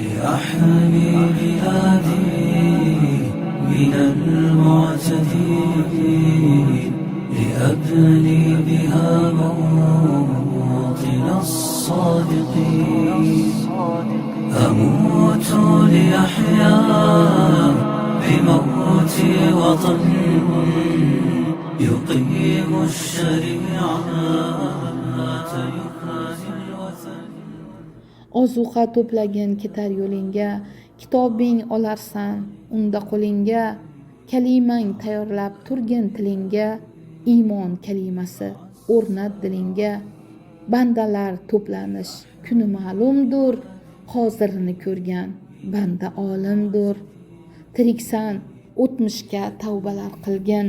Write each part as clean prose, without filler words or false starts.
لأحمي بلادي من المعتدين لأبني بها موطن الصادقين أموت لأحيا بموت وطن يقيم الشريعة يحيي الوثن. Ozuqa to'plagin ketar yo'lingga, kitobing olarsan unda qo'lingga, kalimang tayyorlab turgin tilingga, iymon kalimasi o'rnat dilingga. Bandalar to'planish kuni ma'lumdir, hozirini ko'rgan banda olimdir. Tiriksan o'tmishga tavbalar qilgin,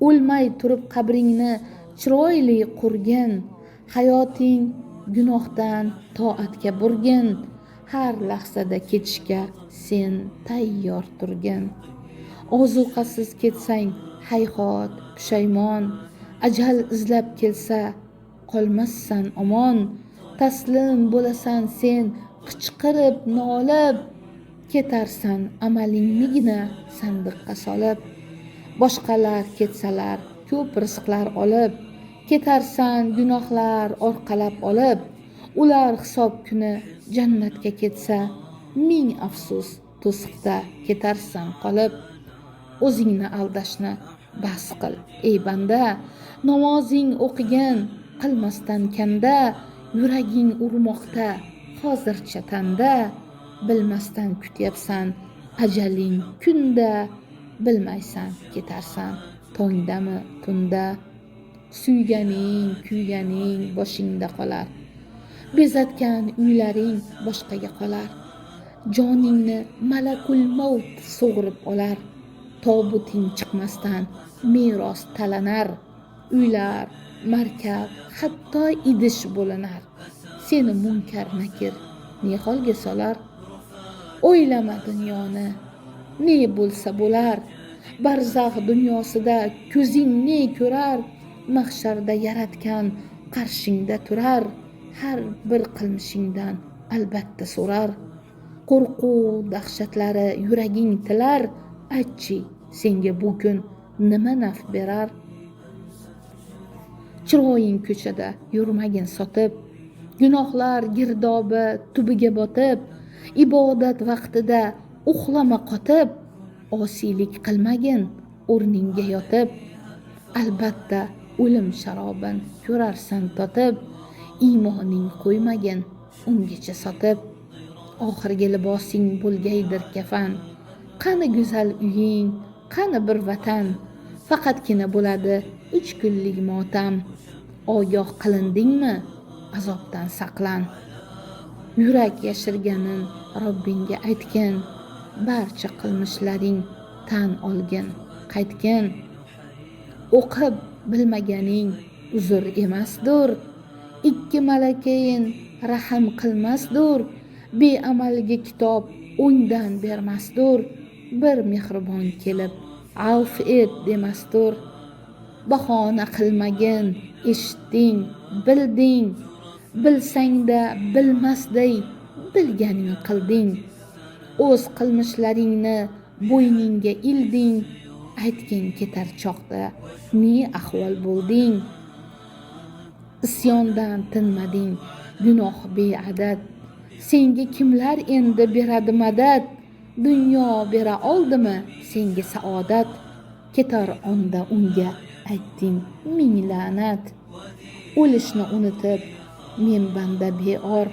o'lmay turib qabringni chiroyli qurgin. Hayoting gunohdan toatga burgin, har lahzada ketishga sen tayyor turgin. Ozuqasiz ketsang hayhot pushaymon, ajal izlab kelsa qolmassan omon. Taslim bo'lasan sen qichqirib nolib, ketarsan amalingnigina sandiqqa solib. Boshqalar ketsalar ko'p rizqlar olib, ketarsan gunohlar orqalab olib. Ular hisob kuni jannatga ketsa, ming afsus to'siqda ketarsan qolib. O'zingni aldashni bas qil ey banda, namozing o'qigin qilmasdan kanda. Yuraging urmoqda hozircha tanda, bilmasdan kutyapsan ajaling kunda. Bilmaysan ketarsan tongdami tunda. Suyganing kuyganing boshingda qolar, bezatgan uylaring boshqaga qolar. Joningni malakul maut sug'urib olar, tobuting chiqmasdan meros talanar. Uylar, markab, hatto idish bo'linar, seni munkar nakir ne holga solar. O'ylama dunyoni ne bo'lsa bo'lar, barzax dunyosida ko'zing ne ko'rar. Mahsharda yaratgan qarshingda turar, har bir qilmishingdan albatta so'rar. Qo'rquv dahshatlari yuraging tilar, aytchi senga bu kun nima naf berar. Chiroying ko'chada yurmagin sotib, gunohlar girdobi tubiga botib. Ibodat vaqtida uxlama qotib, osiylik qilmagin o'rningga yotib. Albatta o'lim sharobin ko'rarsan totib, iymoning qo'ymagin ungacha sotib. Oxirgi libosing bo'lgaydir kafan, qani go'zal uying, qani bir vatan. Faqatgina bo'ladi 3 kunlik motam, ogoh qilindingmi azobdan saqlan. Yurak yashirganin Robbingga aytgin, barcha qilmishlaring tan olgin qaytgin. O'qib bilmaganing uzr emasdir, 2 malakayin rahm qilmasdir. Beamalga kitob o'ngdan bermasdir, bir mehribon kelib avf et demasdir. Bahona qilmagin, eshitding, bilding, bilsangda bilmasday bilganing qilding. O'z qilmishlaringni bo'yningga ilding, aytgin ketar choqda ne ahvol bo'lding. Isyondan tinmading, gunoh beadad, senga kimlar endi beradi madad. Dunyo bera oldimi senga saodat, ketar onda unga aytding ming la'nat. O'lishni unutib men banda beor,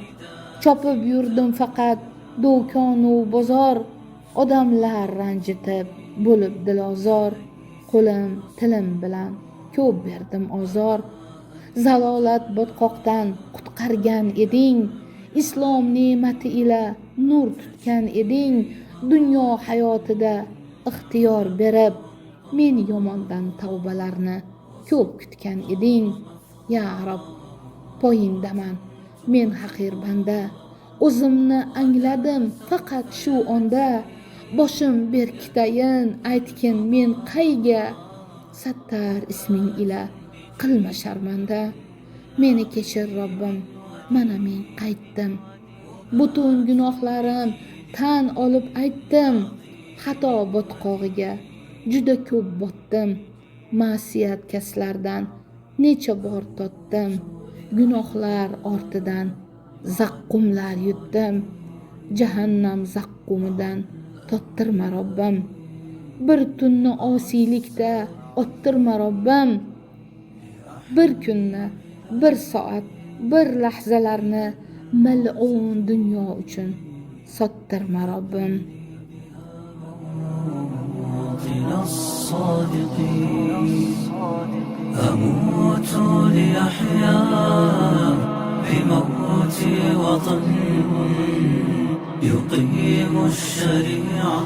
chopib yurdim faqat do'konu bozor. Odamlar ranjitib bo'lib dilozor, qo'lim tilim bilan ko'p berdim ozor. Zalolat botqoqdan qutqargan eding, islom ne'mati ila nur tutgan eding. Dunyo hayotida ixtiyor berib, men yomondan tavbalarni ko'p kutgan eding. Ya Rob, poyindaman men haqir banda, o'zimni angladim faqat shu onda. Boshim berkitayin aytgin men qayga, Sattar isming ila qilma sharmanda. Meni kechir Robbim, mana men qaytdim. Butun gunohlarim tan olib aytdim. Xato botqog'iga juda ko'p botdim. Ma'siyat kaslardan necha bor totdim. Gunohlar ortidan zaqqumlar yutdim. Jahannam zaqqumidan tottirma Robbim. Bir tunni osiylikda ottirma Robbim. Bir kunni, bir soat, bir lahzalarni mal'un dunyo uchun sottirma Robbim. إلى الصادقين أموت لأحيا بموت وطن يقيم الشريعة